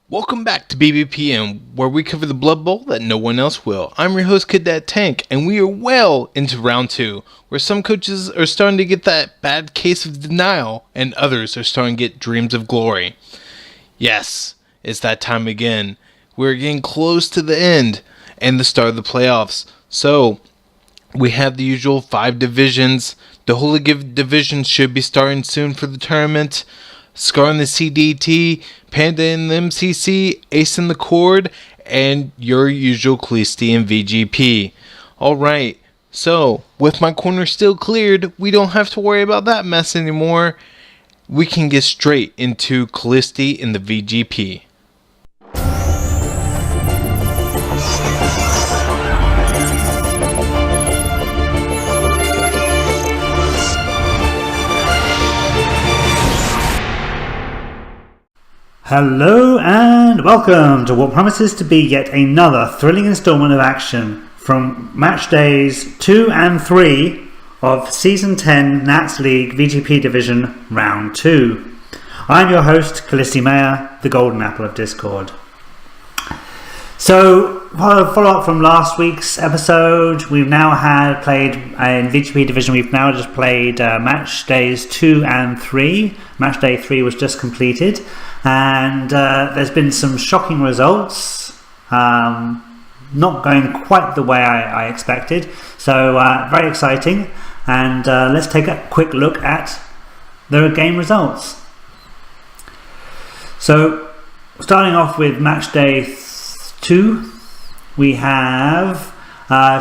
Welcome back to BBPN, where we cover the Blood Bowl that no one else will. I'm your host, Cadet Tank, and we are well into round 2, where some coaches are starting to get that bad case of denial, and others are starting to get dreams of glory. Yes, it's that time again. We're getting close to the end and the start of the playoffs. So, we have the usual 5 divisions. The Hooligan division should be starting soon for the tournament. Scar in the CDT, Panda in the MCC, Ace in the Cord, and your usual Cleasty in VGP. Alright, so with my corner still cleared, we don't have to worry about that mess anymore. We can get straight into Cleasty in the VGP. Hello and welcome to what promises to be yet another thrilling installment of action from match days 2 and 3 of Season 10 NATTS League VGP Division Round 2. I'm your host, Cleasty Mayer, the Golden Apple of Discord. So, follow up from last week's episode, we've now played in VGP Division, we've now just played match days 2 and 3. Match day 3 was just completed. And there's been some shocking results, not going quite the way I expected, so very exciting. And let's take a quick look at the game results. So starting off with match day 2, we have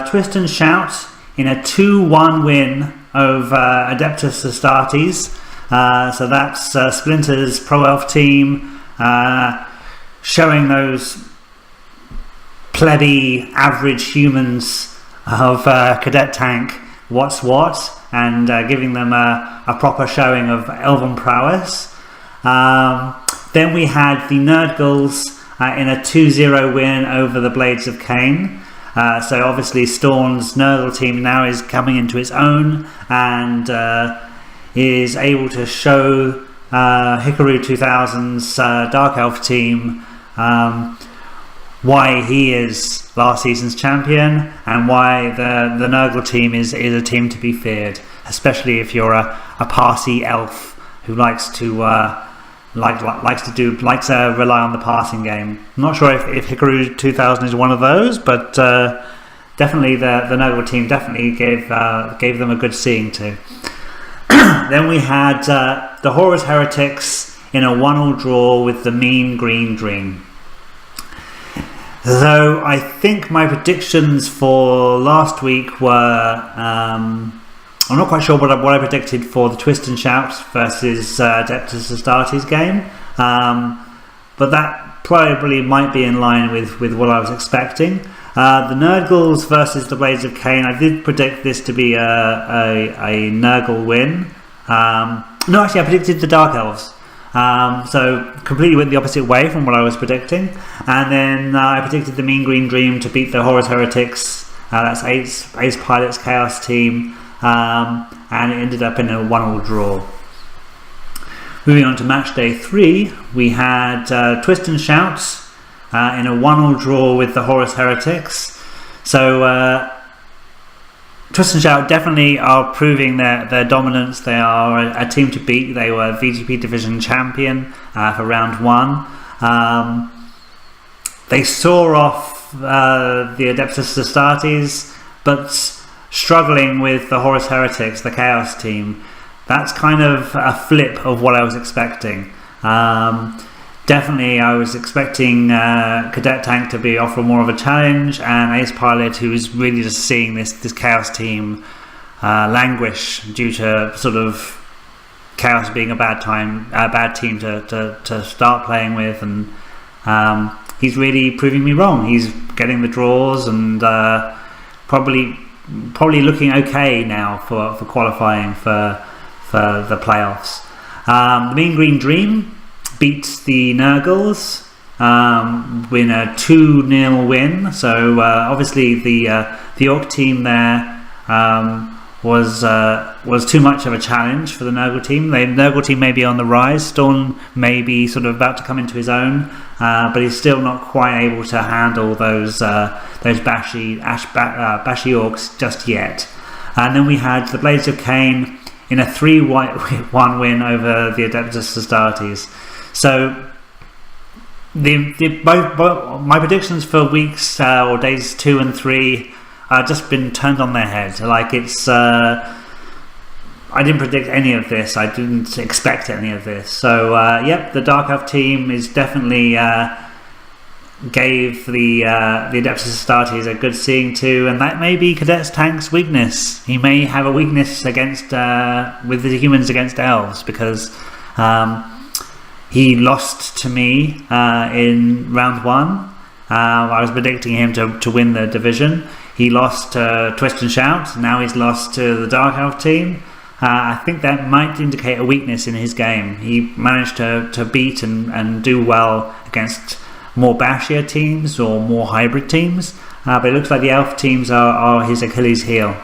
Twist and Shout in a 2-1 win over Adeptus Astartes. So that's Splinter's Pro Elf team showing those plebby average humans of Cadet Tank what's what, and giving them a proper showing of elven prowess. Then we had the Nerdgulls in a 2-0 win over the Blades of Cain. So obviously Storm's Nerdgul team now is coming into its own and is able to show Hikaru 2000's Dark Elf team why he is last season's champion and why the Nurgle team is a team to be feared, especially if you're a Parsi elf who likes to rely on the passing game. I'm not sure if Hikaru 2000 is one of those, but definitely the Nurgle team definitely gave them a good seeing to. Then we had the Horus Heretics in a 1-1 draw with the Mean Green Dream. So I think my predictions for last week were I'm not quite sure what I predicted for the Twist and Shout versus Adeptus Astartes game, but that probably might be in line with what I was expecting. The Nerdgulls versus the Blades of Cain, I did predict this to be a Nurgle win. No, actually I predicted the Dark Elves. So completely went the opposite way from what I was predicting. And then I predicted the Mean Green Dream to beat the Horus Heretics. That's Ace Pilot's Chaos team. And it ended up in a 1-1 draw. Moving on to match day 3, we had Twist and Shout in a 1-1 draw with the Horus Heretics. So Twist and Shout definitely are proving their dominance. They are a team to beat. They were VGP Division champion for round 1. They saw off the Adeptus Astartes, but struggling with the Horus Heretics, the Chaos team. That's kind of a flip of what I was expecting. Definitely I was expecting Cadet Tank to be offer more of a challenge, and Ace Pilot, who is really just seeing this Chaos team languish due to sort of Chaos being a bad team to start playing with, and he's really proving me wrong. He's getting the draws and probably looking okay now for qualifying for the playoffs. The Mean Green Dream beat the Nurgles in a 2-0 win. So obviously the Orc team there was was too much of a challenge for the Nurgle team. The Nurgle team may be on the rise. Storm may be sort of about to come into his own, but he's still not quite able to handle those bashy orcs just yet. And then we had the Blades of Cain in a 3-1 win over the Adeptus Astartes. So both my predictions for weeks or days 2 and 3 are just been turned on their head. Like it's I didn't predict any of this. I didn't expect any of this. So yep, the Dark Elf team is definitely gave the Adeptus Astartes a good seeing to, and that may be Cadet's Tank's weakness. He may have a weakness against with the humans against elves, because he lost to me in round 1. I was predicting him to win the division. He lost to Twist and Shout. Now he's lost to the Dark Elf team. I think that might indicate a weakness in his game. He managed to beat and do well against more bashier teams or more hybrid teams, but it looks like the elf teams are his Achilles heel.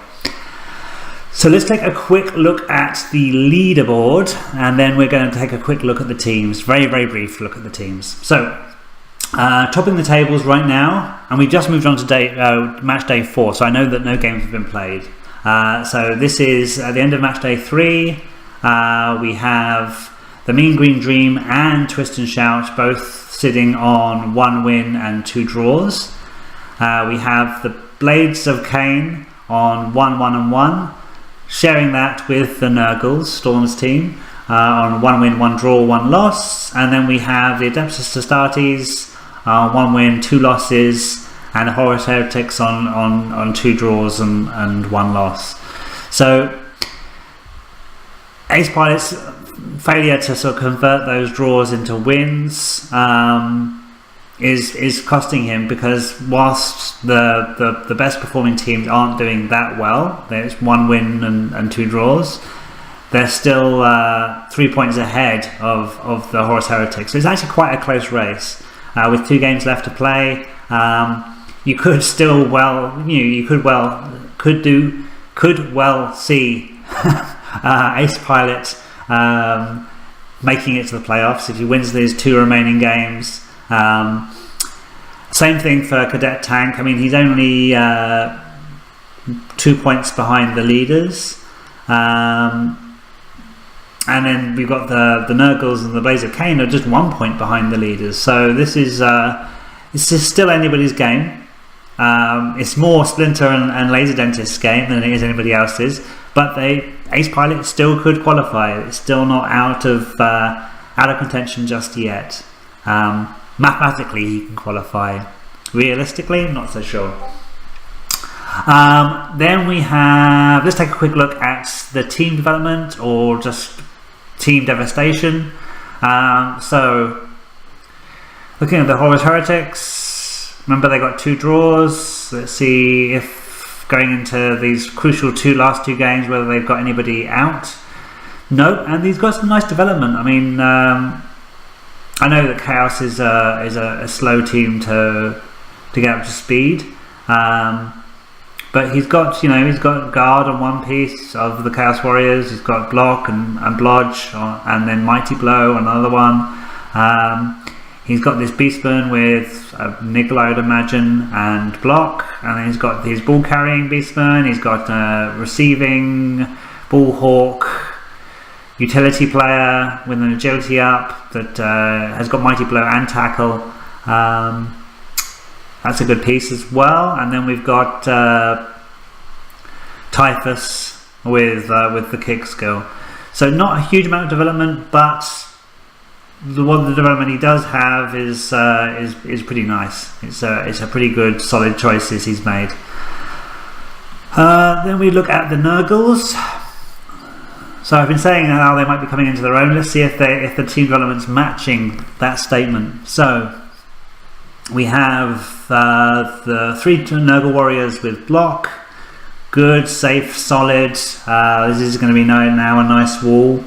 So let's take a quick look at the leaderboard, and then we're going to take a quick look at the teams. Very, very brief look at the teams. So topping the tables right now, and we just moved on to match day 4, so I know that no games have been played. So this is at the end of match day 3. We have the Mean Green Dream and Twist and Shout both sitting on 1 win and 2 draws. We have the Blades of Cain on 1-1 and 1, sharing that with the Nurgles, Storm's team, on 1 win, 1 draw, 1 loss. And then we have the Adeptus Astartes, 1 win, 2 losses, and the Horus Heretics on 2 draws and 1 loss. So Ace Pilot's failure to sort of convert those draws into wins is costing him, because whilst the best performing teams aren't doing that well, there's 1 win and 2 draws, they're still 3 points ahead of the Horus Heretics. So it's actually quite a close race with 2 games left to play. You could still could well see Ace Pilot making it to the playoffs if he wins these 2 remaining games. Same thing for Cadet Tank. I mean, he's only 2 points behind the leaders, and then we've got the Nurgles and the Blades of Cain are just 1 point behind the leaders. So this is still anybody's game. It's more Splinter and Laser Dentist's game than it is anybody else's, but Ace Pilot still could qualify. It's still not out of contention just yet. Mathematically he can qualify. Realistically, not so sure. Then we have, let's take a quick look at the team development, or just team devastation. So looking at the Horus Heretics, remember they got 2 draws. Let's see if going into these crucial last two games whether they've got anybody out. No, and he's got some nice development. I mean, I know that Chaos is a slow team to get up to speed, but he's got guard on one piece of the Chaos Warriors. He's got block and blodge, and then mighty blow on another one. He's got this Beastman with a Niggle, I would imagine, and block, and then he's got his ball carrying Beastman. He's got receiving Bullhawk, utility player with an agility up that has got mighty blow and tackle. That's a good piece as well. And then we've got Typhus with the kick skill. So not a huge amount of development, but the development he does have is pretty nice. It's a pretty good solid choices he's made. Then we look at the Nurgles. So I've been saying how they might be coming into their own. Let's see if the team development's matching that statement. So we have the 3 Nurgle Warriors with block, good, safe, solid. This is going to be now a nice wall.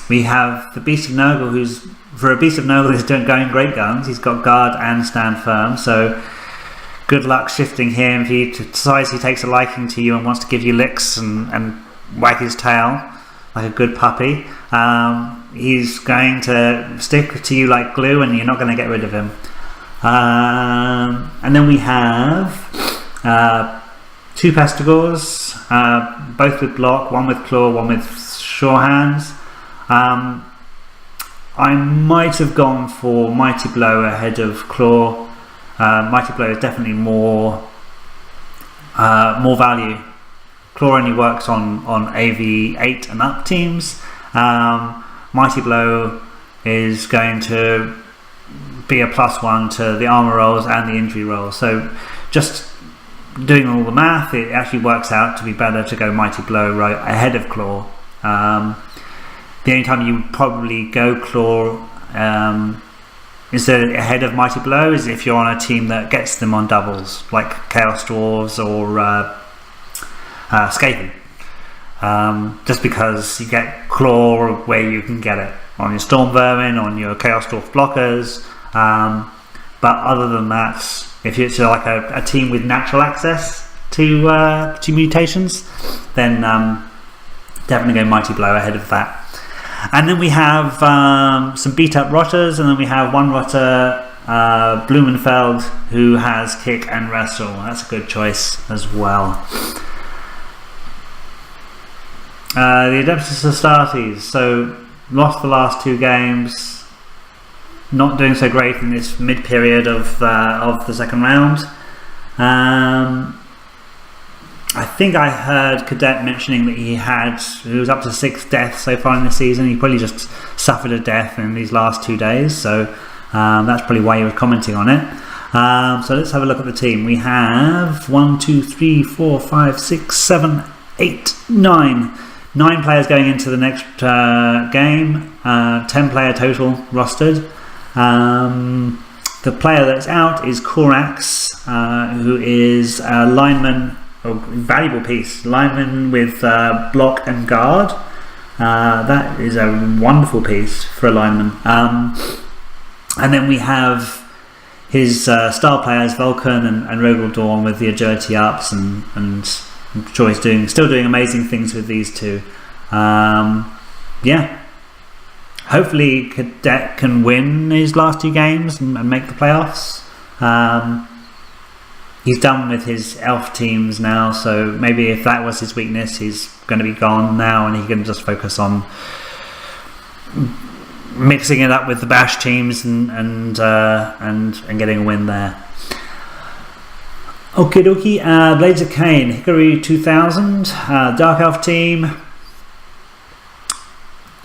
We have the Beast of Nurgle, who's, for a Beast of Nurgle, is going great guns. He's got guard and stand firm. So good luck shifting him. If he decides he takes a liking to you and wants to give you licks and wag his tail like a good puppy, he's going to stick to you like glue, and you're not going to get rid of him. And then we have 2 Pestigors, both with block, one with claw, one with sure hands. I might have gone for Mighty Blow ahead of claw. Mighty Blow is definitely more value. Claw only works on AV8 and up teams. Mighty Blow is going to be a +1 to the armor rolls and the injury rolls. So just doing all the math, it actually works out to be better to go Mighty Blow right ahead of claw. The only time you probably go claw instead ahead of Mighty Blow is if you're on a team that gets them on doubles, like Chaos Dwarves or Skaven. Just because you get claw where you can get it on your Storm Vermin, on your Chaos Dwarf blockers. But other than that, if it's like a team with natural access to mutations, then definitely go Mighty Blow ahead of that. And then we have some beat up rotters, and then we have one rotter, Blumenfeld, who has kick and wrestle. That's a good choice as well. The Adeptus Astartes, so lost the last 2 games, not doing so great in this mid period of the second round. I think I heard Cadet mentioning that he was up to 6 deaths so far in the season. He probably just suffered a death in these last 2 days, so that's probably why he was commenting on it. So let's have a look at the team. We have 1, 2, 3, 4, 5, 6, 7, 8, 9. 9 players going into the next game. 10 player total rostered. The player that's out is Korax, who is a lineman. A valuable piece, lineman with block and guard. That is a wonderful piece for a lineman. And then we have his star players Vulcan and Rogel Dawn with the agility ups, and I'm sure he's still doing amazing things with these 2. Yeah, hopefully Cadet can win his last 2 games and make the playoffs. He's done with his elf teams now, so maybe if that was his weakness, he's going to be gone now, and he can just focus on mixing it up with the bash teams and getting a win there. Okie dokie. Blades of Cain, Hickory 2000, Dark Elf team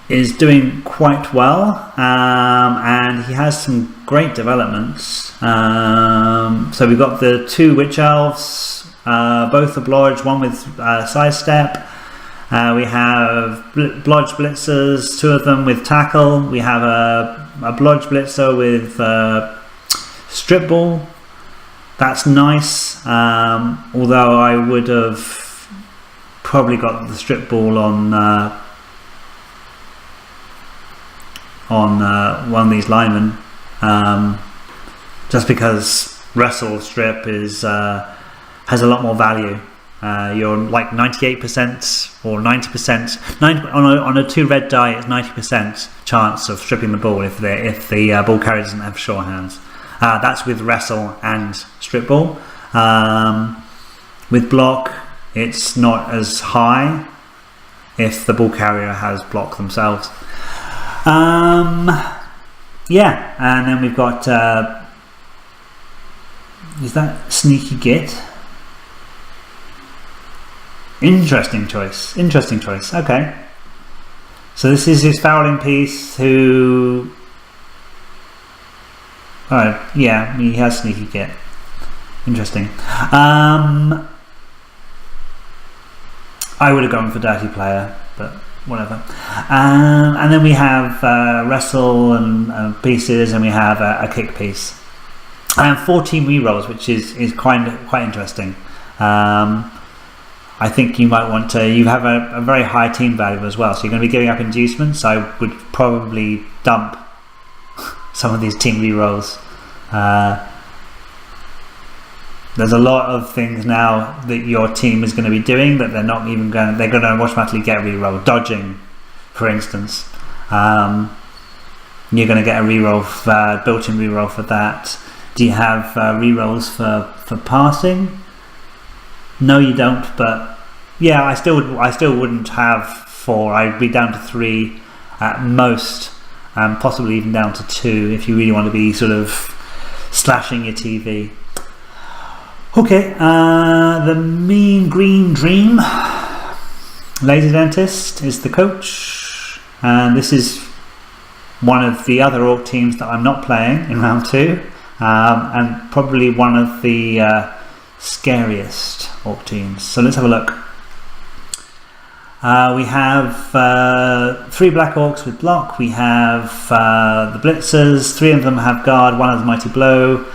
is doing quite well, and he has some great developments. So we've got the 2 Witch Elves, both are Blodge, one with sidestep. We have Blodge Blitzers, 2 of them with tackle. We have a Blodge Blitzer with strip ball. That's nice, although I would have probably got the strip ball on one of these linemen, just because wrestle strip has a lot more value. You're like 98% or 90%. On a 2 red die, it's 90% chance of stripping the ball if the ball carrier doesn't have sure hands. That's with wrestle and strip ball. With block, it's not as high if the ball carrier has block themselves. Yeah, and then we've got is that Sneaky Git? Interesting choice. Okay, so this is his fouling piece. Who? Yeah, he has Sneaky Git. Interesting. I would have gone for Dirty Player, but whatever. And then we have wrestle and pieces, and we have a kick piece, and 14 rerolls, which is quite interesting. I think you might want to. You have a very high team value as well, so you're going to be giving up inducements. I would probably dump some of these team rerolls. there's a lot of things now that your team is going to be doing that they're going to automatically get reroll. Dodging, for instance, you're going to get a reroll, built-in reroll for that. Do you have rerolls for passing? No, you don't. But yeah, I still wouldn't have 4. I'd be down to 3 at most, possibly even down to 2 if you really want to be sort of slashing your TV. Okay, the Mean Green Dream Laser Dentist is the coach, and this is one of the other Orc teams that I'm not playing in round 2, and probably one of the scariest Orc teams. So let's have a look. We have 3 Black Orcs with block. We have the Blitzers. 3 of them have guard. 1 has Mighty Blow.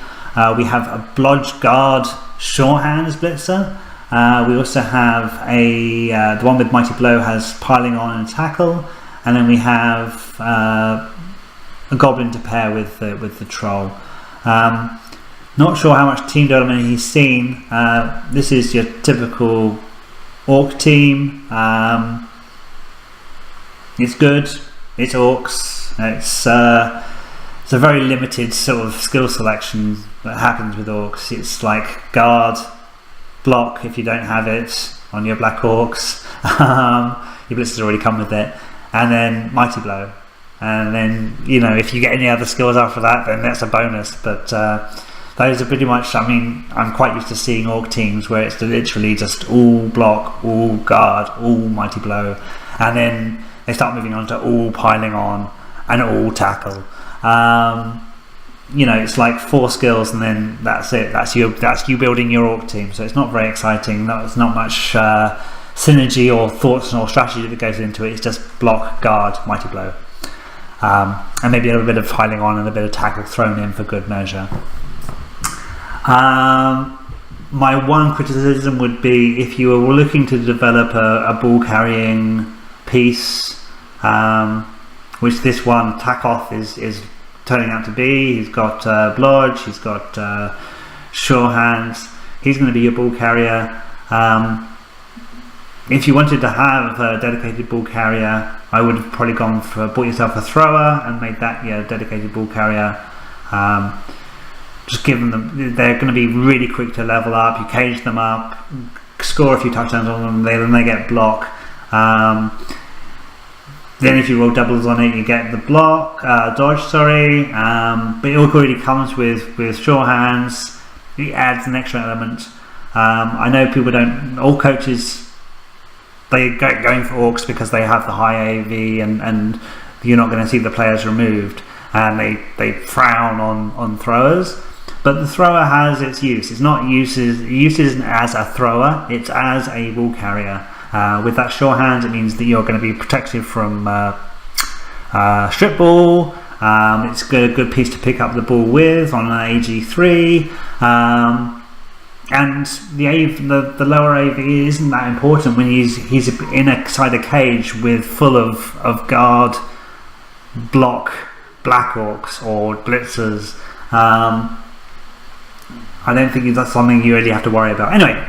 We have a Blodge Guard Shorehand as Blitzer. We also have the one with Mighty Blow has Piling On and Tackle, and then we have a Goblin to pair with the Troll. Not sure how much team development he's seen. This is your typical Orc team. It's good. It's Orcs. It's a very limited sort of skill selection that happens with Orcs. It's like guard, block if you don't have it on your Black Orcs. Your Blitzers already come with it, and then Mighty Blow, and then if you get any other skills after that, then that's a bonus. But those are pretty much. I mean, I'm quite used to seeing Orc teams where it's literally just all block, all guard, all Mighty Blow, and then they start moving on to all Piling On and all Tackle. It's like 4 skills, and then that's it. That's you building your Orc team. So it's not very exciting. There's not much synergy or thoughts or strategy that goes into it. It's just block, guard, Mighty Blow, and maybe a little bit of Piling On and a bit of Tackle thrown in for good measure. My one criticism would be if you were looking to develop a ball carrying piece, which this one Tack-Off is turning out to be. He's got Blodge, he's got Sure Hands. He's going to be your ball carrier. If you wanted to have a dedicated ball carrier, I would have probably bought yourself a thrower and made that your dedicated ball carrier. Just given them, they're going to be really quick to level up. You cage them up, score a few touchdowns on them, then they get block. Then if you roll doubles on it, you get the block, dodge, but it already comes with sure hands. It adds an extra element. I know people don't, all coaches, they go going for Orcs because they have the high AV and you're not going to see the players removed, and they frown on throwers. But the thrower has its use. It's not used isn't as a thrower, it's as a ball carrier. With that sure hand, it means that you're going to be protected from strip ball. It's a good piece to pick up the ball with on an AG3, and the lower AV isn't that important when he's inside a cage with full of guard, block, Black Orcs or Blitzers. I don't think that's something you really have to worry about. Anyway,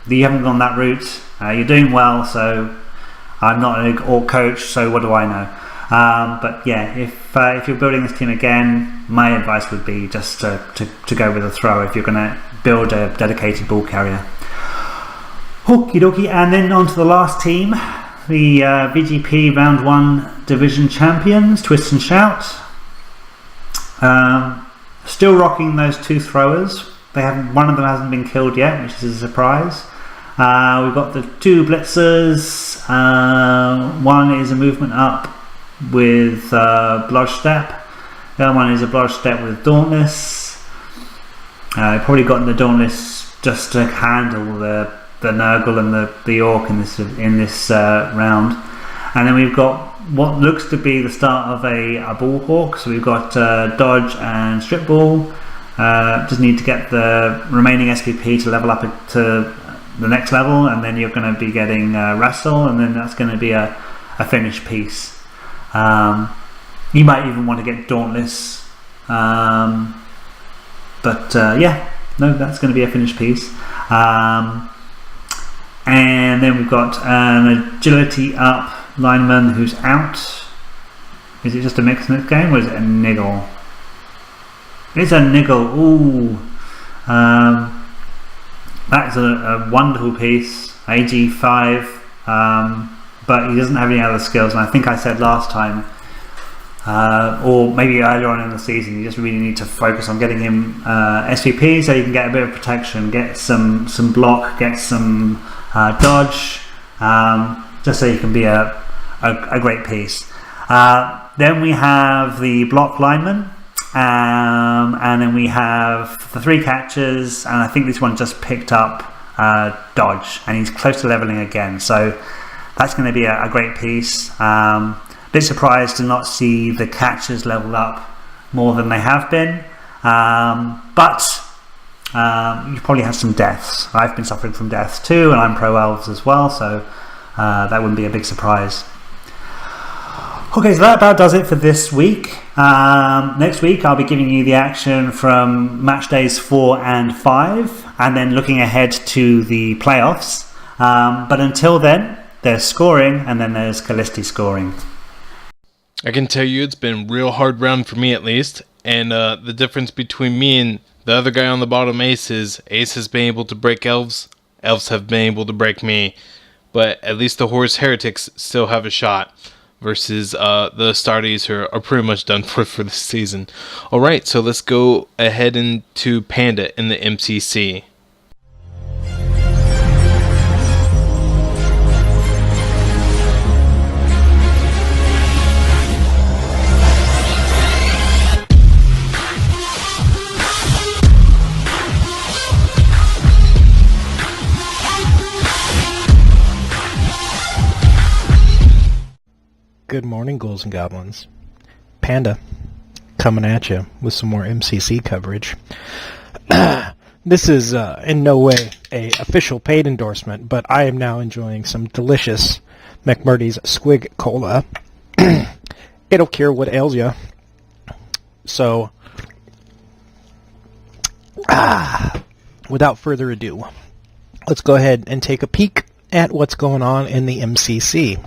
you haven't gone that route. You're doing well, so I'm not an Orc coach, so what do I know? But yeah, if you're building this team again, my advice would be just to go with a thrower if you're going to build a dedicated ball carrier. Okie dokie, and then on to the last team, the VGP Round 1 Division Champions, Twist and Shout. Still rocking those 2 throwers. One of them hasn't been killed yet, which is a surprise. We've got the 2 Blitzers. One is a movement up with Blodge Step. The other one is a Blodge Step with Dauntless. Probably gotten the Dauntless just to handle the Nurgle and the Orc in this round. And then we've got what looks to be the start of a ball hawk. So we've got Dodge and Strip Ball. Just need to get the remaining SPP to level up to the next level, and then you're going to be getting Wrestle, and then that's going to be a finished piece. You might even want to get Dauntless, but yeah, no, that's going to be a finished piece. And then we've got an agility up lineman who's out. Is it just a mixed game or is it a niggle? It's a niggle. Ooh. That's a wonderful piece. AG5. But he doesn't have any other skills. And I think I said last time, or maybe earlier on in the season, you just really need to focus on getting him SVP so you can get a bit of protection, get some block, get some dodge, just so you can be a great piece. Then we have the block lineman, and then we have the 3 catchers, and I think this one just picked up dodge, and he's close to leveling again, so that's going to be a great piece. Bit surprised to not see the catchers level up more than they have been, but you probably have some deaths. I've been suffering from deaths too, and I'm pro elves as well, so that wouldn't be a big surprise. Okay, so that about does it for this week. Next week I'll be giving you the action from match days 4 and 5, and then looking ahead to the playoffs. But until then, there's scoring, and then there's Callisti scoring. I can tell you it's been a real hard round for me at least, and the difference between me and the other guy on the bottom, Ace, is Ace has been able to break elves, elves have been able to break me, but at least the Horus Heretics still have a shot, versus the Stardies who are pretty much done for this season. Alright, so let's go ahead into Panda in the MCC. Good morning, ghouls and goblins. Panda, coming at you with some more MCC coverage. This is in no way a official paid endorsement, but I am now enjoying some delicious McMurdy's Squig Cola. It'll cure what ails you. So, without further ado, let's go ahead and take a peek at what's going on in the MCC.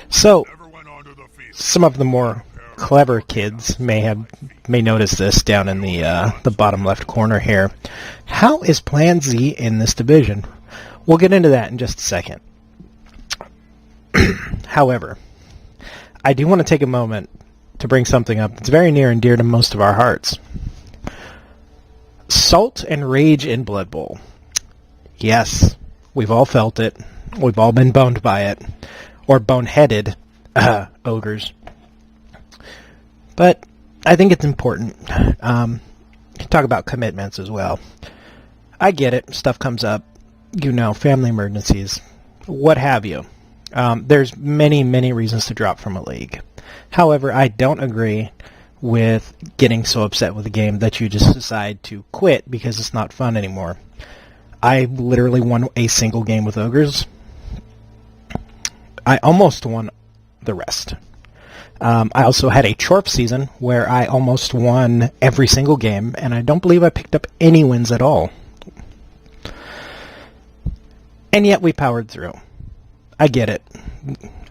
So, some of the more clever kids may notice this down in the bottom left corner here. How is Plan Z in this division? We'll get into that in just a second. However, I do want to take a moment to bring something up that's very near and dear to most of our hearts. Salt and rage in Blood Bowl. Yes, we've all felt it. We've all been boned by it. Or boneheaded ogres. But I think it's important. Talk about commitments as well. I get it. Stuff comes up. Family emergencies. What have you. There's many, many reasons to drop from a league. However, I don't agree with getting so upset with the game that you just decide to quit because it's not fun anymore. I literally won a single game with ogres. I almost won the rest. I also had a Chorp season where I almost won every single game, and I don't believe I picked up any wins at all. And yet we powered through. I get it.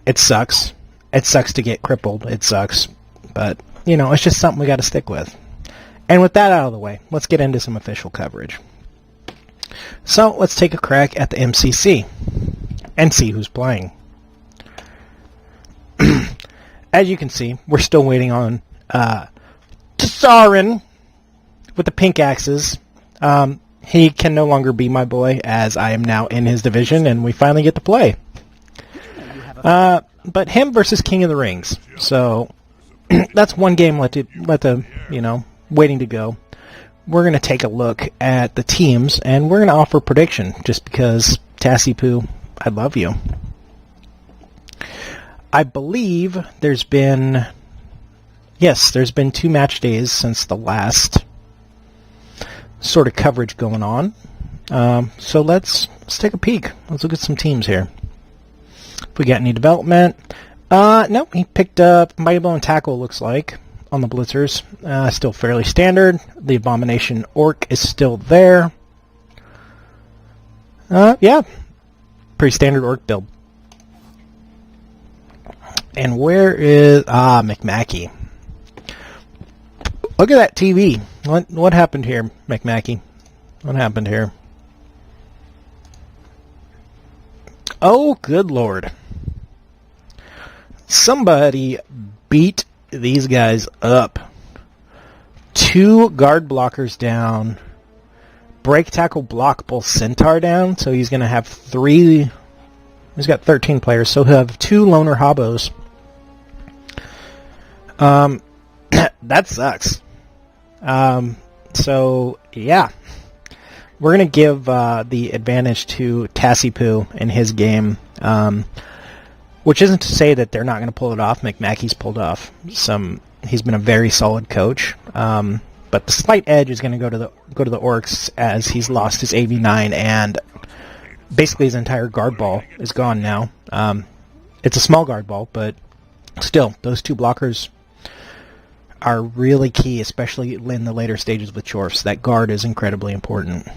It sucks. It sucks to get crippled. It sucks. But, it's just something we got to stick with. And with that out of the way, let's get into some official coverage. So, let's take a crack at the MCC and see who's playing. As you can see, we're still waiting on Tsarin with the pink axes. He can no longer be my boy, as I am now in his division, and we finally get to play. But him versus King of the Rings. So that's one game waiting to go. We're going to take a look at the teams, and we're going to offer prediction, just because, Tassy Poo, I love you. I believe there's been 2 match days since the last sort of coverage going on. So let's take a peek. Let's look at some teams here. If we got any development. No, he picked up Mighty Blow and Tackle, looks like. on the blitzers. Still fairly standard. The Abomination Orc is still there. Yeah, pretty standard Orc build. And where is McMackey? Look at that TV. What happened here, McMackey? What happened here? Oh, good lord. Somebody beat these guys up. 2 guard blockers down. Break tackle block both centaur down, so he's going to have 3. He's got 13 players, so he'll have 2 loner hobos. That sucks. So, yeah. We're going to give the advantage to Tassipoo in his game, which isn't to say that they're not going to pull it off. McMackey's pulled off some. He's been a very solid coach, but the slight edge is going to go to the Orcs as he's lost his AV9 and basically his entire guard ball is gone now. It's a small guard ball, but still, those 2 blockers are really key, especially in the later stages with Chorfs. That guard is incredibly important.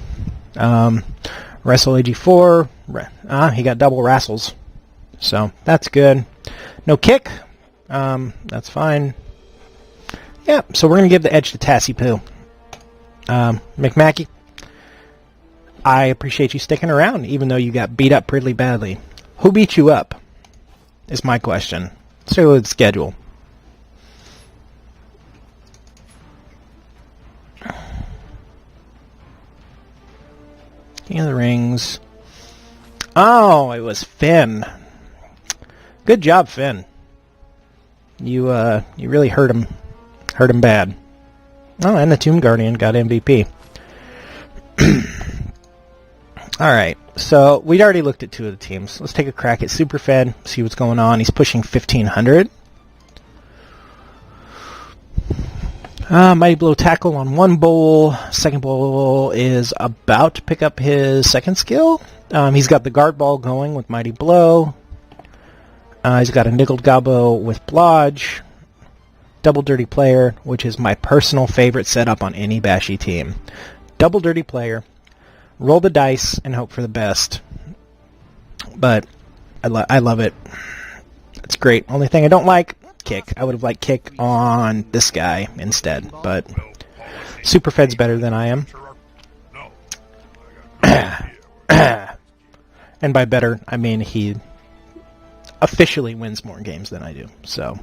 Wrestle AG4, he got double wrestles, so that's good. No kick, that's fine. Yeah, so we're going to give the edge to Tassipoo. McMackey, I appreciate you sticking around, even though you got beat up pretty badly. Who beat you up, is my question. So let's schedule. King of the Rings. Oh, it was Finn. Good job, Finn. You really hurt him. Hurt him bad. Oh, and the Tomb Guardian got MVP. Alright, so we'd already looked at 2 of the teams. Let's take a crack at Superfed, see what's going on. He's pushing 1,500. Mighty Blow Tackle on 1 bowl. Second bowl is about to pick up his second skill. He's got the guard ball going with Mighty Blow. He's got a Nickeled Gobbo with Blodge. Double Dirty Player, which is my personal favorite setup on any Bashy team. Double Dirty Player. Roll the dice and hope for the best. But I love it. It's great. Only thing I don't like, kick. I would have liked kick on this guy instead, but Superfed's better than I am. And by better, I mean he officially wins more games than I do, so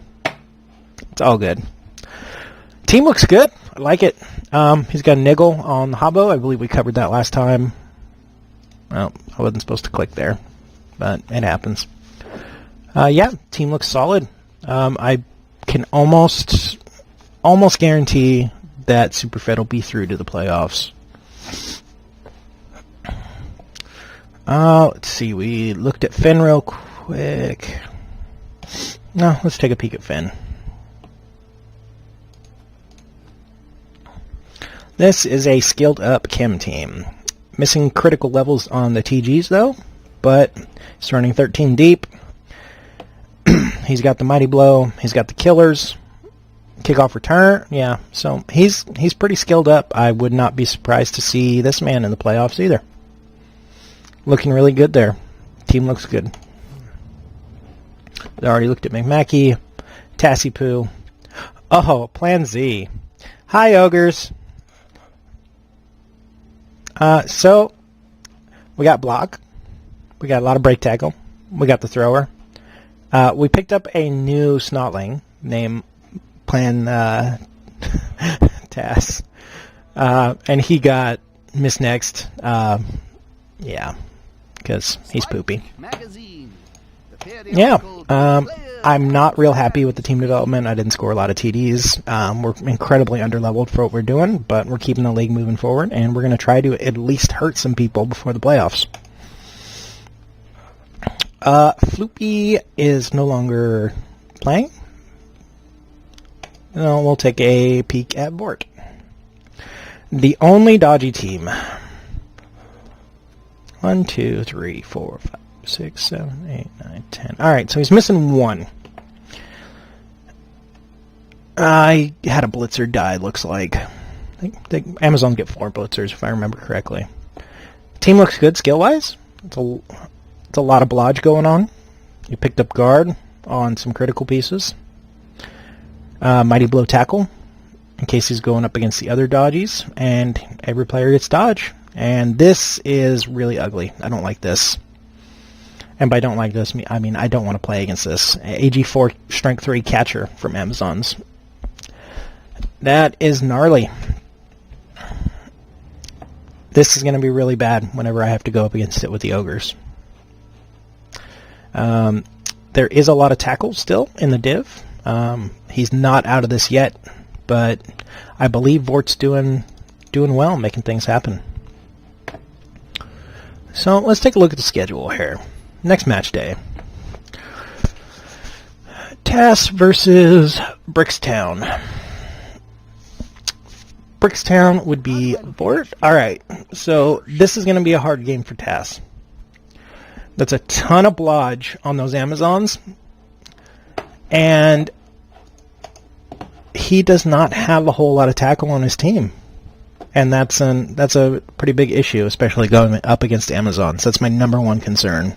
it's all good. Team looks good. I like it. He's got a niggle on the Habbo. I believe we covered that last time. Well, I wasn't supposed to click there, but it happens. Yeah, team looks solid. I can almost guarantee that Superfed will be through to the playoffs. Let's see. We looked at Finn real quick. No, let's take a peek at Finn. This is a skilled up chem team. Missing critical levels on the TGs though, but he's running 13 deep. He's got the Mighty Blow. He's got the Killers. Kickoff return. Yeah, so he's pretty skilled up. I would not be surprised to see this man in the playoffs either. Looking really good there. Team looks good. I already looked at McMackey. Tassipoo. Oh, Plan Z. Hi, Ogres. So, we got block. We got a lot of break tackle. We got the thrower. We picked up a new snotling named Plan Tass. And he got Miss Next. Yeah, because he's poopy. Yeah, I'm not real happy with the team development. I didn't score a lot of TDs. We're incredibly underleveled for what we're doing, but we're keeping the league moving forward, and we're going to try to at least hurt some people before the playoffs. Floopy is no longer playing. No, we'll take a peek at Vort. The only dodgy team. 1, 2, 3, 4, 5, 6, 7, 8, 9, 10. Alright, so he's missing 1. I had a blitzer die, looks like. I think Amazon get 4 blitzers, if I remember correctly. Team looks good skill-wise. It's a lot of blodge going on. You picked up guard on some critical pieces. Mighty Blow tackle, in case he's going up against the other dodgies, and every player gets dodge. And this is really ugly. I don't like this. And by don't like this, I mean I don't want to play against this. AG4 Strength 3 catcher from Amazons. That is gnarly. This is going to be really bad whenever I have to go up against it with the ogres. There is a lot of tackles still in the div. He's not out of this yet, but I believe Vort's doing well, making things happen. So let's take a look at the schedule here. Next match day. TAS versus Brickstown. Brickstown would be Vort. Alright, so this is going to be a hard game for TAS. That's a ton of blodge on those Amazons. And he does not have a whole lot of tackle on his team. And that's a pretty big issue, especially going up against Amazons. That's my number one concern.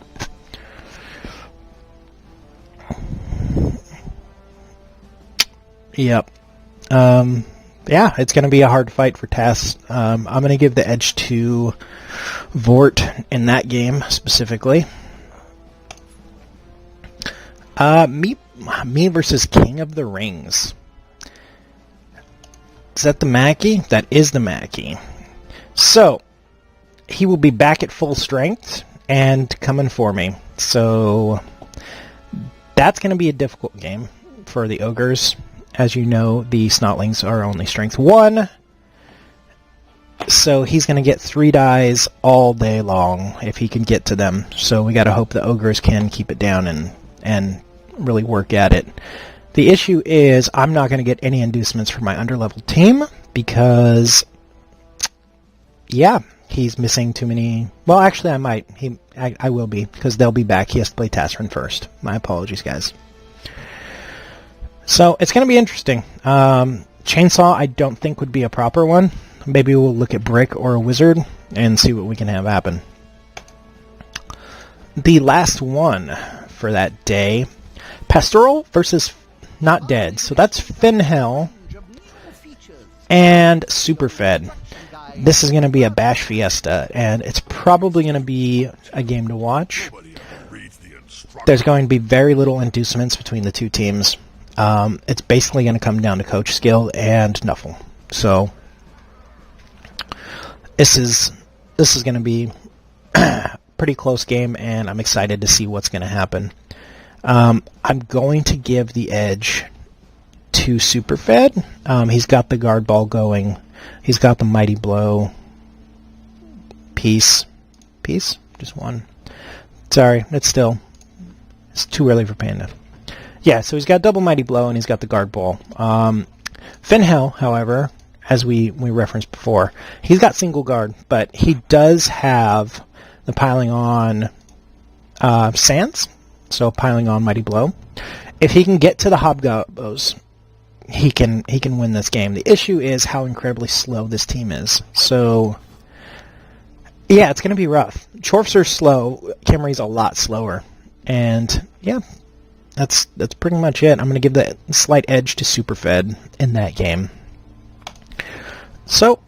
Yep. Yeah, it's going to be a hard fight for TAS. I'm going to give the edge to Vort in that game specifically. Me versus King of the Rings. Is that the Mackie? That is the Mackie. So, he will be back at full strength and coming for me. So, that's going to be a difficult game for the ogres. As you know, the Snotlings are only strength 1. So he's going to get 3 dies all day long if he can get to them. So we got to hope the ogres can keep it down and really work at it. The issue is I'm not going to get any inducements for my underlevel team because, yeah, he's missing too many. Well, actually, I might. I will be because they'll be back. He has to play Tasrin first. My apologies, guys. So it's going to be interesting. Chainsaw I don't think would be a proper one. Maybe we'll look at Brick or a Wizard and see what we can have happen. The last one for that day, Pastoral versus Not Dead. So that's Finhell and Superfed. This is going to be a Bash Fiesta, and it's probably going to be a game to watch. There's going to be very little inducements between the two teams. It's basically going to come down to coach skill and Nuffle. So this is going to be a pretty close game, and I'm excited to see what's going to happen. I'm going to give the edge to Superfed. He's got the guard ball going. He's got the mighty blow piece. Just one. Sorry, it's too early for Panda. Yeah, so he's got double mighty blow and he's got the guard ball. Finhell, however, as we referenced before, he's got single guard, but he does have the piling on Sands, so piling on mighty blow. If he can get to the Hobgoblins, he can win this game. The issue is how incredibly slow this team is. So, yeah, it's going to be rough. Chorfs are slow. Kimri's a lot slower. And, yeah, that's pretty much it. I'm going to give the slight edge to Superfed in that game. So,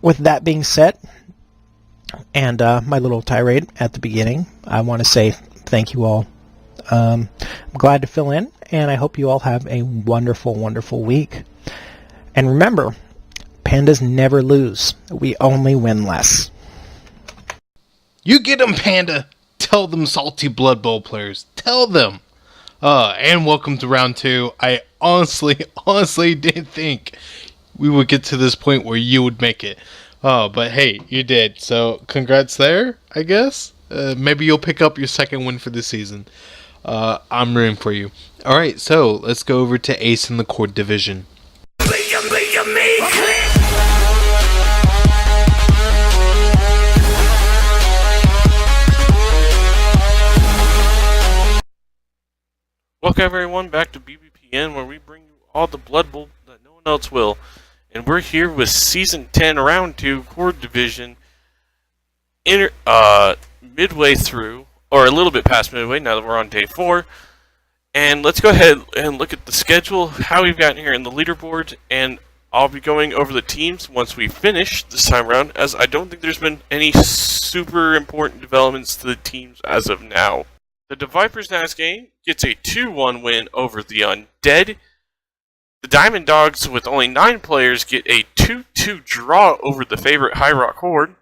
with that being said, and my little tirade at the beginning, I want to say thank you all. I'm glad to fill in, and I hope you all have a wonderful, wonderful week. And remember, pandas never lose. We only win less. You get them, Panda! Tell them, Salty Blood Bowl players. Tell them! And welcome to round 2. I honestly didn't think we would get to this point where you would make it. But hey, you did. So congrats there, I guess. Maybe you'll pick up your second win for the season. I'm rooting for you. Alright, so let's go over to Ace in the Court Division. Welcome everyone back to BBPN, where we bring you all the Blood Bowl that no one else will. And we're here with Season 10, Round 2, Core Division, midway through, or a little bit past midway, now that we're on Day 4. And let's go ahead and look at the schedule, how we've gotten here in the leaderboard, and I'll be going over the teams once we finish this time around, as I don't think there's been any super important developments to the teams as of now. The Vipers NATTS game gets a 2-1 win over the Undead. The Diamond Dogs, with only 9 players, get a 2-2 draw over the favorite High Rock Horde.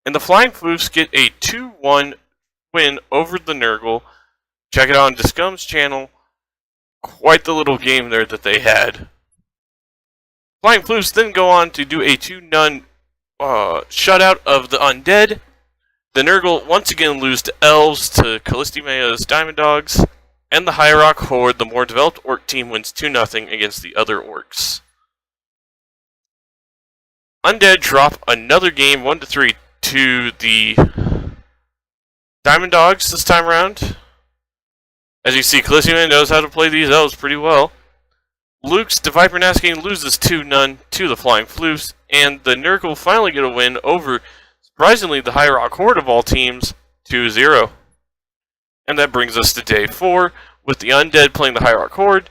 And the Flying Floofs get a 2-1 win over the Nurgle. Check it out on Discum's channel. Quite the little game there that they had. Flying Floofs then go on to do a 2-0 shutout of the Undead. The Nurgle once again lose to Elves to Callisti Maya's Diamond Dogs. And the High Rock Horde, the more developed Orc team, wins 2-0 against the other Orcs. Undead drop another game 1-3 to the Diamond Dogs this time around. As you see, Callisti Maya knows how to play these Elves pretty well. Luke's the Viper NATTS game loses 2-0 to the Flying Floofs, and the Nurgle finally get a win over, surprisingly, the High Rock Horde of all teams, 2-0. And that brings us to Day 4, with the Undead playing the High Rock Horde,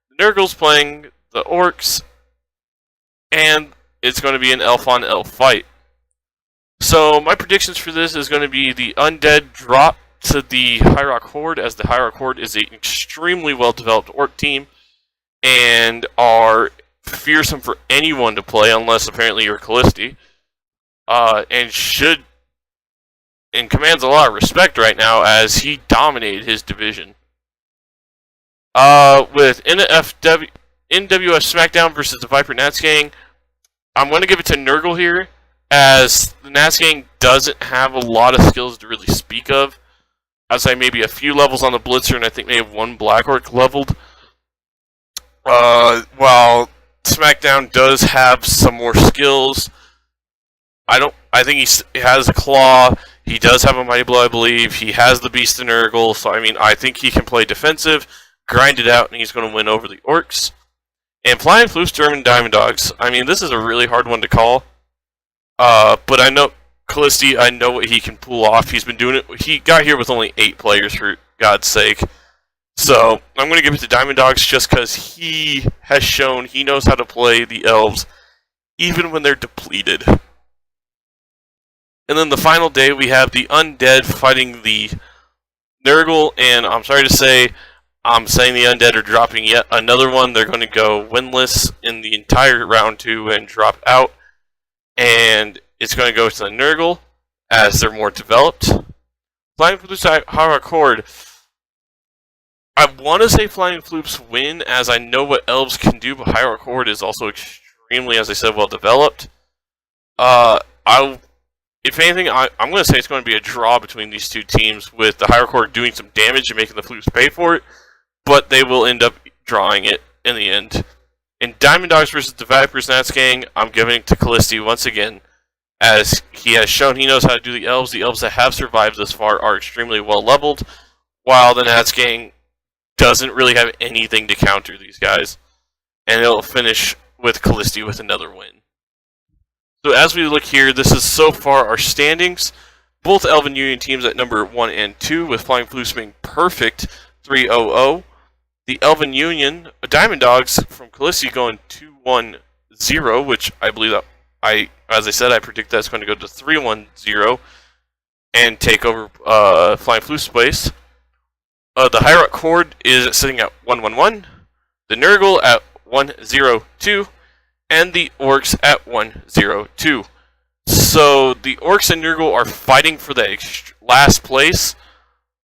the Nurgles playing the Orcs, and it's going to be an elf-on-elf fight. So my predictions for this is going to be the Undead drop to the High Rock Horde, as the High Rock Horde is an extremely well-developed Orc team, and are fearsome for anyone to play, unless apparently you're Callisti, and commands a lot of respect right now as he dominated his division. With NWS SmackDown versus the Viper NATTS gang, I'm going to give it to Nurgle here, as the NATTS gang doesn't have a lot of skills to really speak of. I'd say maybe a few levels on the Blitzer, and I think they have one Black Orc leveled. While SmackDown does have some more skills, I think he has a Claw. He does have a Mighty Blow, I believe. He has the Beast and Nurgle, so I mean, I think he can play defensive, grind it out, and he's going to win over the Orcs. And Flying Floofs, German Diamond Dogs. I mean, this is a really hard one to call. But I know Callisti, I know what he can pull off. He's been doing it. He got here with only 8 players, for God's sake. So I'm going to give it to Diamond Dogs just because he has shown he knows how to play the Elves, even when they're depleted. And then the final day, we have the Undead fighting the Nurgle, and I'm sorry to say, I'm saying the Undead are dropping yet another one. They're going to go winless in the entire round 2 and drop out. And it's going to go to the Nurgle, as they're more developed. Flying Floofs High Rock Horde. I want to say Flying Floofs win, as I know what Elves can do, but High Rock Horde is also extremely, as I said, well developed. If anything, I'm going to say it's going to be a draw between these two teams, with the High Rock Horde doing some damage and making the Floofs pay for it, but they will end up drawing it in the end. In Diamond Dogs versus the Vipers NATTS gang, I'm giving it to Callisti once again, as he has shown he knows how to do the Elves. The Elves that have survived this far are extremely well leveled, while the NATTS gang doesn't really have anything to counter these guys. And it'll finish with Callisti with another win. So as we look here, this is so far our standings. Both Elven Union teams at number 1 and 2, with Flying Floofs being perfect, 3-0-0. The Elven Union, Diamond Dogs from Callisti going 2-1-0, which I believe that as I said, I predict that's going to go to 3-1-0 and take over Flying Floofs' place. The High Rock Horde is sitting at 1-1-1, the Nurgle at 1-0-2, and the Orcs at 1-0-2. So the Orcs and Nurgle are fighting for the last place.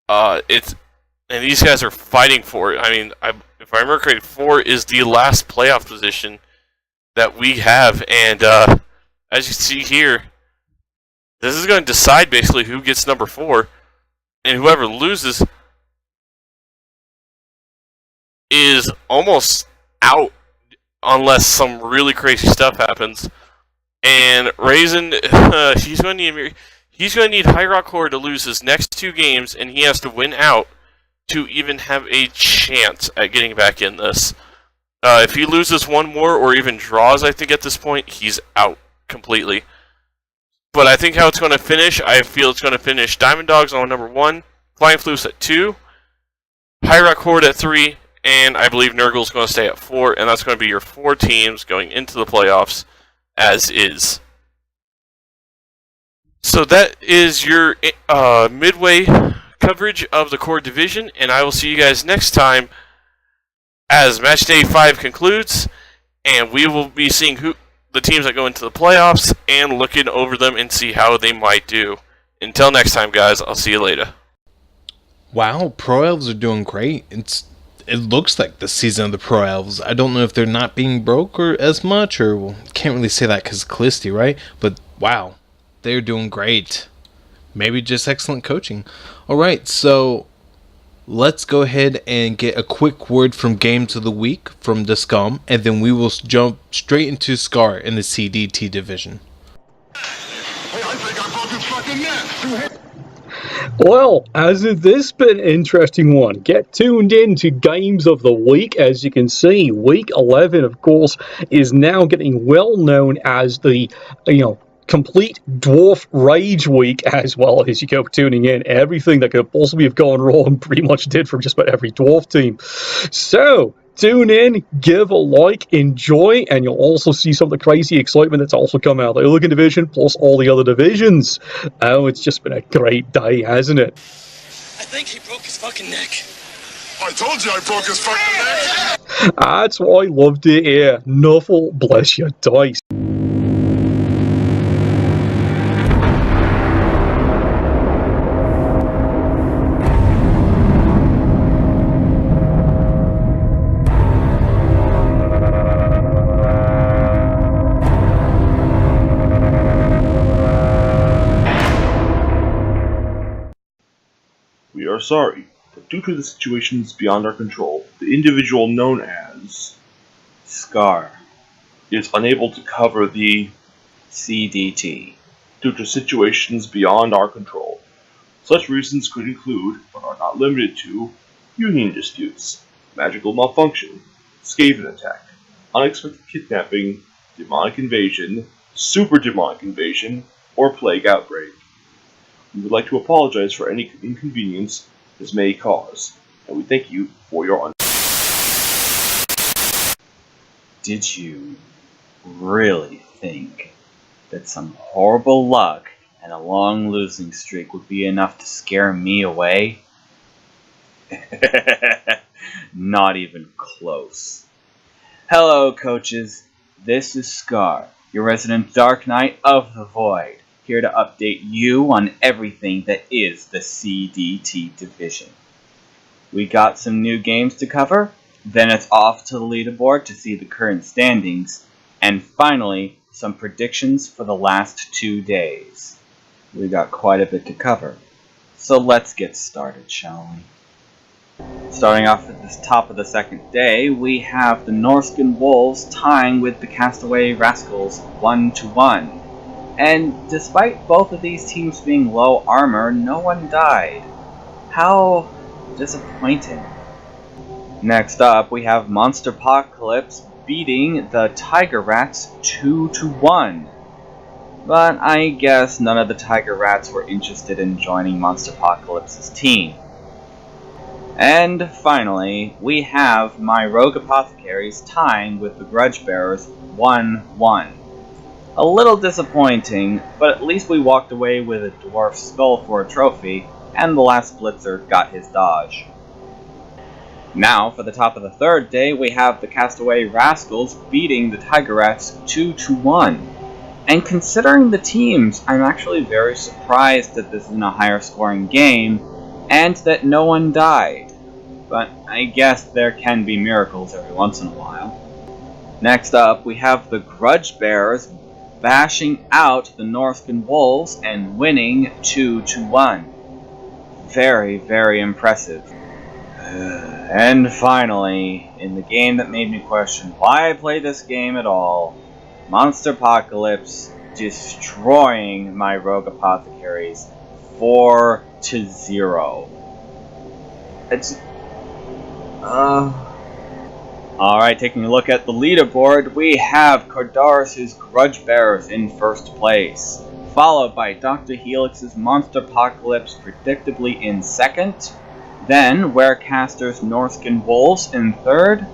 And these guys are fighting for it. I mean, if I remember correctly, 4 is the last playoff position that we have. And as you see here, this is going to decide basically who gets number 4. And whoever loses is almost out unless some really crazy stuff happens. And Raisin, he's going to need High Rock Horde to lose his next 2 games, and he has to win out to even have a chance at getting back in this. If he loses one more or even draws, I think at this point, he's out completely. But I think how it's going to finish, I feel it's going to finish Diamond Dogs on number 1, Flying Floofs at 2, High Rock Horde at 3, and I believe Nurgle's going to stay at 4, and that's going to be your 4 teams going into the playoffs as is. So that is your midway coverage of the core division, and I will see you guys next time as Match Day 5 concludes, and we will be seeing the teams that go into the playoffs and looking over them and see how they might do. Until next time, guys, I'll see you later. Wow, Pro Elves are doing great. It looks like the season of the Pro Elves. I don't know if they're not being broke or as much, or can't really say that because of Callisti, right? But wow, they're doing great. Maybe just excellent coaching. Alright, so let's go ahead and get a quick word from Games of the Week from the Scum, and then we will jump straight into Scar in the CDT division. Hey, I think I broke his fucking neck. Well, hasn't this been an interesting one? Get tuned in to Games of the Week. As you can see, Week 11, of course, is now getting well known as the, complete Dwarf Rage Week, as well as you go tuning in. Everything that could possibly have gone wrong pretty much did for just about every Dwarf team. So, tune in, give a like, enjoy, and you'll also see some of the crazy excitement that's also come out of the Hooligan division, plus all the other divisions. Oh, it's just been a great day, hasn't it? I think he broke his fucking neck. I told you I broke his fucking neck. That's what I love to hear. Nuffle, bless your dice. We are sorry, but due to the situations beyond our control, the individual known as Scar is unable to cover the CDT due to situations beyond our control. Such reasons could include, but are not limited to, union disputes, magical malfunction, Skaven attack, unexpected kidnapping, demonic invasion, super demonic invasion, or plague outbreak. We would like to apologize for any inconvenience this may cause, and we thank you for your Did you really think that some horrible luck and a long losing streak would be enough to scare me away? Not even close. Hello, coaches. This is Scar, your resident Dark Knight of the Void, here to update you on everything that is the CDT division. We got some new games to cover, then it's off to the leaderboard to see the current standings, and finally, some predictions for the last 2 days. We got quite a bit to cover, so let's get started, shall we? Starting off at the top of the second day, we have the Norscan Wolves tying with the Castaway Rascals 1-1. And despite both of these teams being low armor, no one died. How disappointing. Next up, we have Monster Apocalypse beating the Tiger Rats 2-1. But I guess none of the Tiger Rats were interested in joining Monster Apocalypse's team. And finally, we have my Rogue Apothecaries tying with the Grudge Bearers 1-1. A little disappointing, but at least we walked away with a Dwarf Skull for a trophy, and the last Blitzer got his dodge. Now, for the top of the third day, we have the Castaway Rascals beating the Tiger Rats 2-1. And considering the teams, I'm actually very surprised that this isn't a higher scoring game, and that no one died. But I guess there can be miracles every once in a while. Next up, we have the Grudge Bearers bashing out the Norscan Wolves and winning 2-1. Very, very impressive. And finally, in the game that made me question why I play this game at all, Monster Apocalypse destroying my Rogue Apothecaries 4-0. It's Alright, taking a look at the leaderboard, we have Cordaris' Grudge Bearers in first place, followed by Dr. Helix's Monster Apocalypse predictably in second, then Werecaster's Norskin Wolves in third,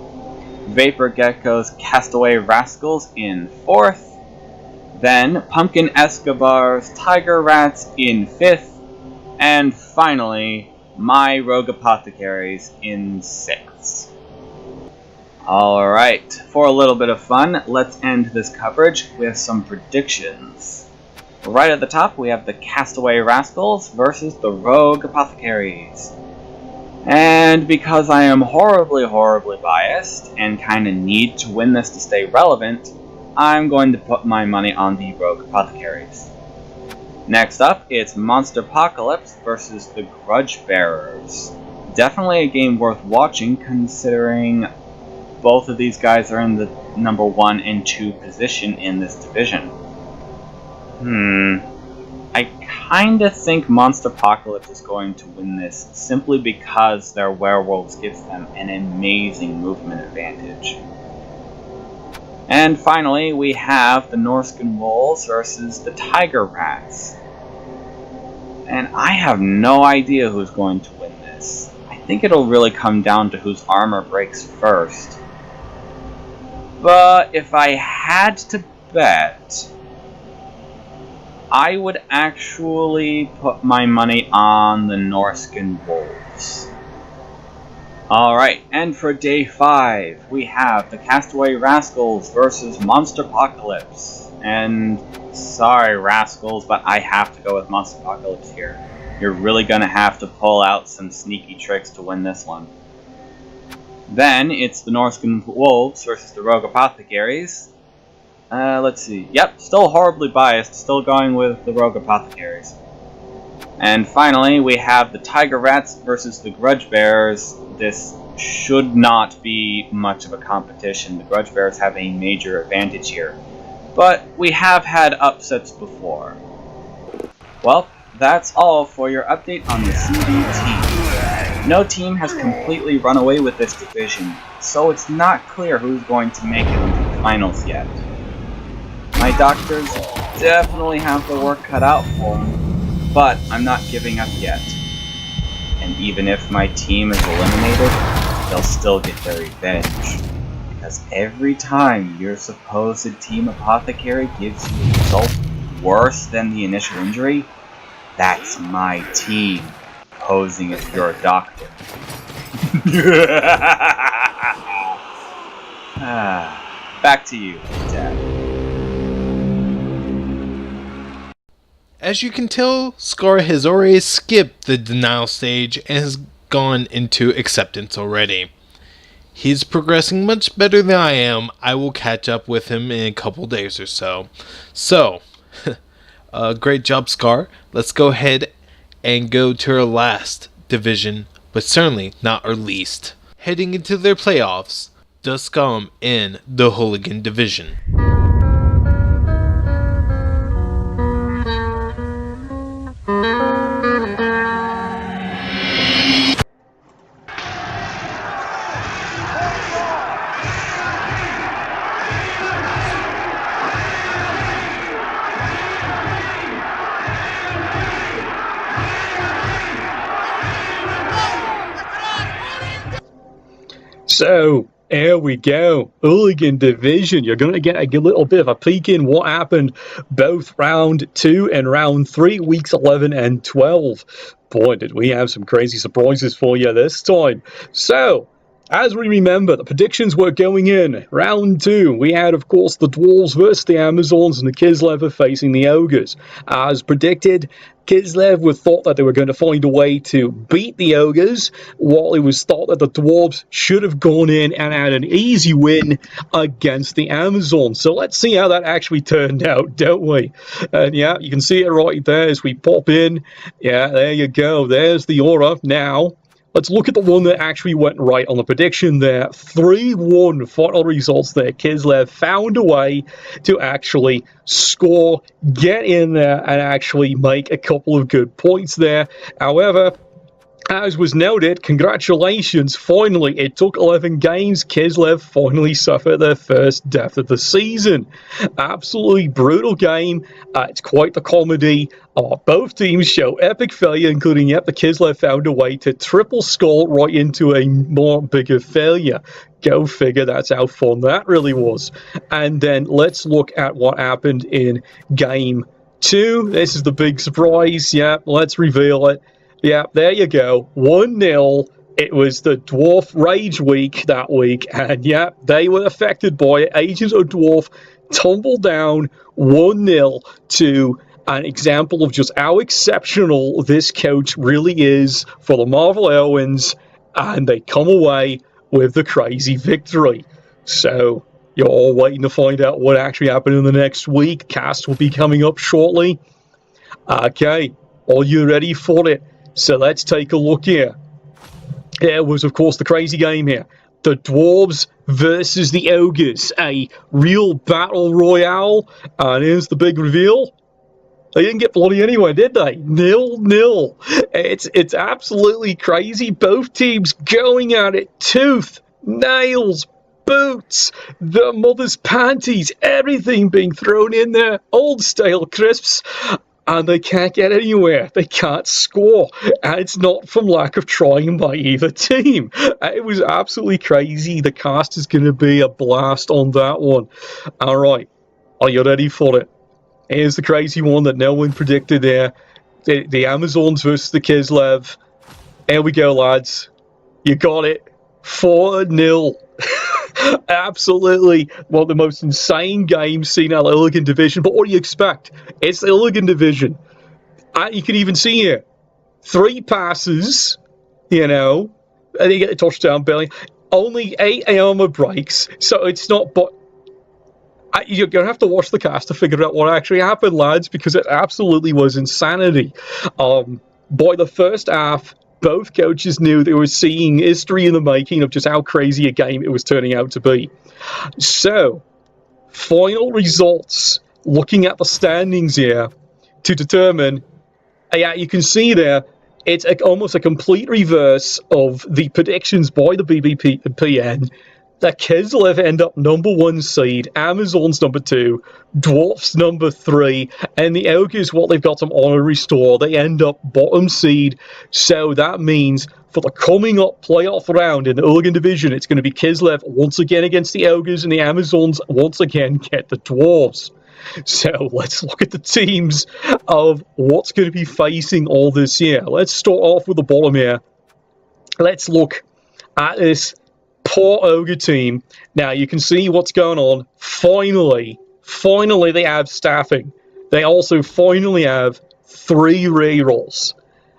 Vapor Gecko's Castaway Rascals in fourth, then Pumpkin Escobar's Tiger Rats in fifth, and finally, my Rogue Apothecaries in sixth. Alright, for a little bit of fun, let's end this coverage with some predictions. Right at the top, we have the Castaway Rascals versus the Rogue Apothecaries. And because I am horribly biased and kinda need to win this to stay relevant, I'm going to put my money on the Rogue Apothecaries. Next up, it's Monster Apocalypse versus the Grudge Bearers. Definitely a game worth watching considering both of these guys are in the number 1 and 2 position in this division. I kinda think Monster Apocalypse is going to win this simply because their werewolves gives them an amazing movement advantage. And finally, we have the Norskin Wolves versus the Tiger Rats. And I have no idea who's going to win this. I think it'll really come down to whose armor breaks first. But if I had to bet, I would actually put my money on the Norskin Wolves. Alright, and for day 5, we have the Castaway Rascals versus Monster Apocalypse. And sorry, Rascals, but I have to go with Monster Apocalypse here. You're really gonna have to pull out some sneaky tricks to win this one. Then, it's the Norskin Wolves versus the Rogue Apothecaries. Let's see. Yep, still horribly biased, still going with the Rogue Apothecaries. And finally, we have the Tiger Rats versus the Grudge Bearers. This should not be much of a competition. The Grudge Bearers have a major advantage here. But we have had upsets before. Well, that's all for your update on the CBT. No team has completely run away with this division, so it's not clear who's going to make it into the finals yet. My doctors definitely have their work cut out for them, but I'm not giving up yet. And even if my team is eliminated, they'll still get their revenge. Because every time your supposed team apothecary gives you a result worse than the initial injury, that's my team posing as your doctor. Back to you, Dad. As you can tell, Scar has already skipped the denial stage and has gone into acceptance already. He's progressing much better than I am. I will catch up with him in a couple days or so. So, great job, Scar. Let's go ahead and go to our last division, but certainly not our least. Heading into their playoffs, the Scum in the Hooligan division. So, here we go. Hooligan division. You're going to get a little bit of a peek in what happened both round 2 and round 3, weeks 11 and 12. Boy, did we have some crazy surprises for you this time. So, as we remember, the predictions were going in. Round 2, we had, of course, the Dwarves versus the Amazons and the Kislev facing the Ogres. As predicted, Kislev thought that they were going to find a way to beat the Ogres, while it was thought that the Dwarves should have gone in and had an easy win against the Amazons. So let's see how that actually turned out, don't we? And yeah, you can see it right there as we pop in. Yeah, there you go. There's the aura now. Let's look at the one that actually went right on the prediction there. 3-1 final results there. Kislev found a way to actually score, get in there, and actually make a couple of good points there. However, As was noted, congratulations, finally, it took 11 games, Kislev finally suffered their first death of the season. Absolutely brutal game, it's quite the comedy. Both teams show epic failure, including the Kislev found a way to triple skull right into a more bigger failure. Go figure, that's how fun that really was. And then let's look at what happened in game 2. This is the big surprise, let's reveal it. Yeah, there you go. 1-0. It was the Dwarf Rage Week that week, and they were affected by it. Agents of Dwarf tumbled down 1-0 to an example of just how exceptional this coach really is for the Marvel Heroines, and they come away with the crazy victory. So, you're all waiting to find out what actually happened in the next week. Cast will be coming up shortly. Okay, are you ready for it? So let's take a look here. There was, of course, the crazy game here. The Dwarves versus the Ogres. A real battle royale. And here's the big reveal. They didn't get bloody anywhere, did they? 0-0. It's absolutely crazy. Both teams going at it. Tooth, nails, boots, the mother's panties, everything being thrown in there. Old stale crisps. And they can't get anywhere. They can't score. And it's not from lack of trying by either team. It was absolutely crazy. The cast is going to be a blast on that one. All right. Are you ready for it? Here's the crazy one that no one predicted there. The Amazons versus the Kislev. Here we go, lads. You got it. 4-0. Absolutely one of the most insane games seen in the Hooligan division. But what do you expect? It's the Hooligan division. You can even see here 3 passes, and they get a touchdown belly. Only 8 armor breaks, so it's not. But you're gonna have to watch the cast to figure out what actually happened, lads, because it absolutely was insanity. By the first half, both coaches knew they were seeing history in the making of just how crazy a game it was turning out to be. So, final results, looking at the standings here to determine, you can see there, it's almost a complete reverse of the predictions by the BBPN. The Kislev end up number 1 seed, Amazons number 2, Dwarfs number 3, and the Ogres, what they've got some honorary store, they end up bottom seed. So that means for the coming up playoff round in the Hooligan division, it's going to be Kislev once again against the Ogres, and the Amazons once again get the Dwarves. So let's look at the teams of what's going to be facing all this year. Let's start off with the bottom here. Let's look at this poor Ogre team. Now you can see what's going on. Finally they have staffing. They also finally have 3 rerolls.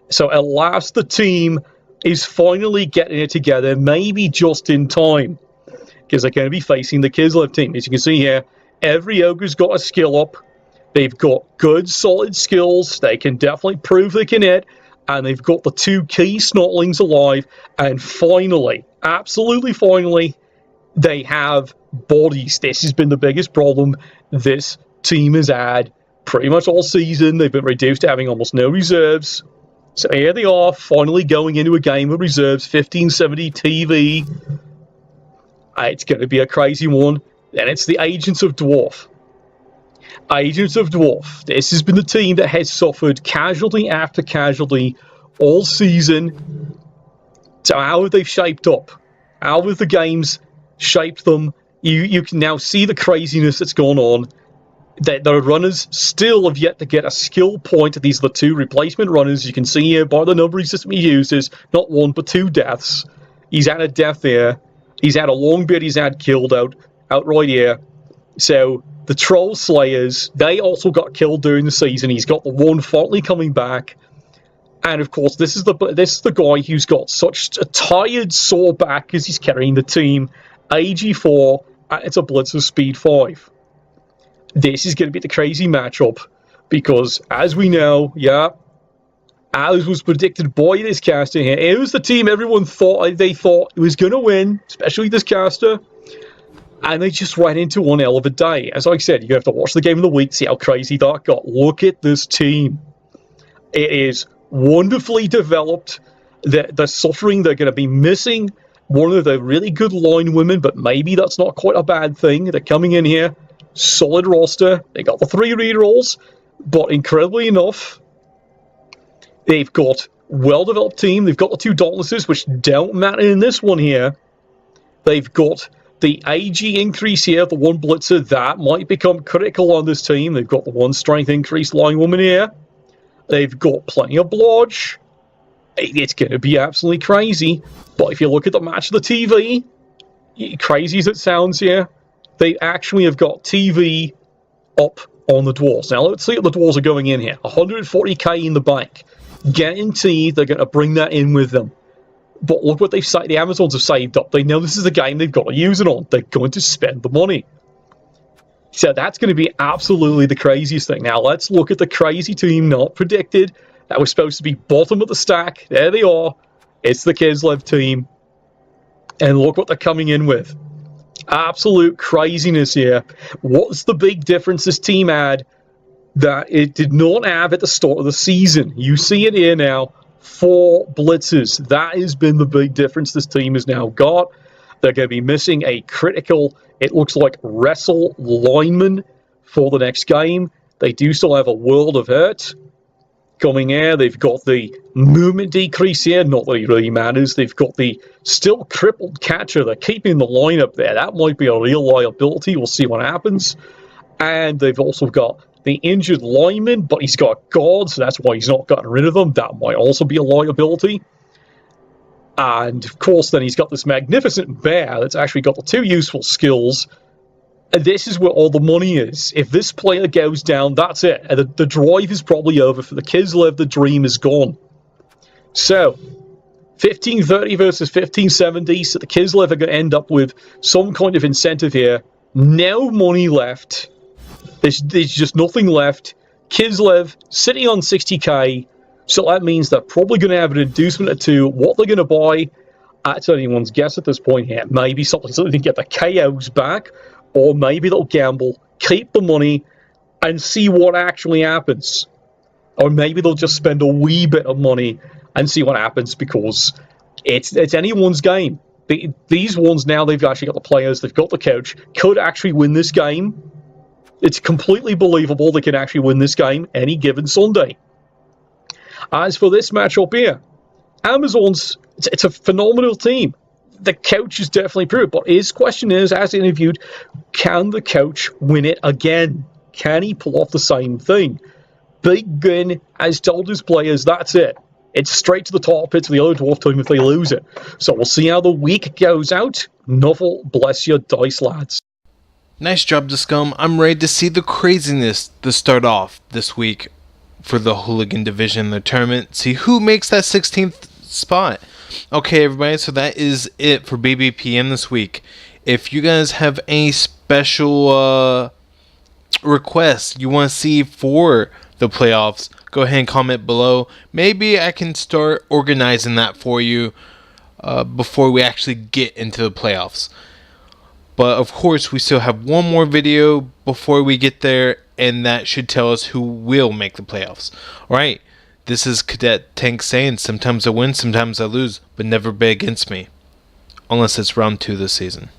So at last the team is finally getting it together, maybe just in time, because they're going to be facing the Kislev team. As you can see here, every Ogre's got a skill up. They've got good solid skills. They can definitely prove they can hit. And they've got the 2 key snotlings alive. And finally, absolutely finally, they have bodies. This has been the biggest problem this team has had pretty much all season. They've been reduced to having almost no reserves. So here they are, finally going into a game with reserves, 1570 TV. It's going to be a crazy one. Then it's the Agents of Dwarf. Agents of Dwarf. This has been the team that has suffered casualty after casualty all season. So how have they shaped up? How have the games shaped them? You can now see the craziness that's gone on. The runners still have yet to get a skill point. These are the 2 replacement runners. You can see here by the numbering system he uses, not 1 but 2 deaths. He's had a death there. He's had a long bit he's had killed out right here. So the Troll Slayers, they also got killed during the season. He's got the one finally coming back. And of course, this is the guy who's got such a tired, sore back because he's carrying the team. AG4, it's a Blitzer Speed 5. This is going to be the crazy matchup because, as we know, as was predicted by this caster here, it was the team everyone thought it was going to win, especially this caster. And they just ran into one hell of a day. As I said, you have to watch the game of the week, see how crazy that got. Look at this team. It is wonderfully developed. They're suffering. They're going to be missing one of the really good line women, but maybe that's not quite a bad thing. They're coming in here, solid roster. They got the 3 rerolls, but incredibly enough, they've got well-developed team. They've got the 2 Dauntlesses, which don't matter in this one here. They've got the AG increase here, the 1 Blitzer. That might become critical on this team. They've got the 1 strength increase line woman here. They've got plenty of blodge. It's going to be absolutely crazy. But if you look at the match of the TV, crazy as it sounds here, they actually have got TV up on the Dwarves. Now, let's see what the Dwarves are going in here. 140k in the bank. Guaranteed they're going to bring that in with them. But look what they've saved. The Amazons have saved up. They know this is a game they've got to use it on. They're going to spend the money. So that's going to be absolutely the craziest thing. Now, let's look at the crazy team not predicted. That was supposed to be bottom of the stack. There they are. It's the Kislev team. And look what they're coming in with. Absolute craziness here. What's the big difference this team had that it did not have at the start of the season? You see it here now. 4 blitzers. That has been the big difference this team has now got. They're going to be missing a critical, it looks like, wrestle lineman for the next game. They do still have a World of Hurt coming here. They've got the movement decrease here. Not that it really matters. They've got the still crippled catcher. They're keeping the lineup there. That might be a real liability. We'll see what happens. And they've also got the injured lineman, but he's got guard, so that's why he's not gotten rid of them. That might also be a liability. And, of course, then he's got this magnificent bear that's actually got the 2 useful skills. And this is where all the money is. If this player goes down, that's it. And the drive is probably over for the Kislev. The dream is gone. So, 1530 versus 1570. So the Kislev are going to end up with some kind of incentive here. No money left. There's just nothing left. Kislev sitting on 60k. So that means they're probably going to have an inducement or 2. What they're going to buy, that's anyone's guess at this point here. Maybe something so they can get the KOs back. Or maybe they'll gamble, keep the money, and see what actually happens. Or maybe they'll just spend a wee bit of money and see what happens, because it's anyone's game. These ones now, they've actually got the players, they've got the coach, could actually win this game. It's completely believable they can actually win this game any given Sunday. As for this matchup here, Amazons, it's a phenomenal team. The coach is definitely proved, but his question is, as interviewed, can the coach win it again? Can he pull off the same thing? Big Gun has told his players, that's it. It's straight to the top pit to the other dwarf team if they lose it. So we'll see how the week goes out. Nuffle, bless your dice, lads. Nice job, Discum. I'm ready to see the craziness to start off this week for the Hooligan division in the tournament. See who makes that 16th spot. Okay, everybody, so that is it for BBPN this week. If you guys have any special requests you want to see for the playoffs, go ahead and comment below. Maybe I can start organizing that for you before we actually get into the playoffs. But of course, we still have one more video before we get there, and that should tell us who will make the playoffs. Alright, this is Cadet Tank saying, sometimes I win, sometimes I lose, but never bet against me. Unless it's round 2 this season.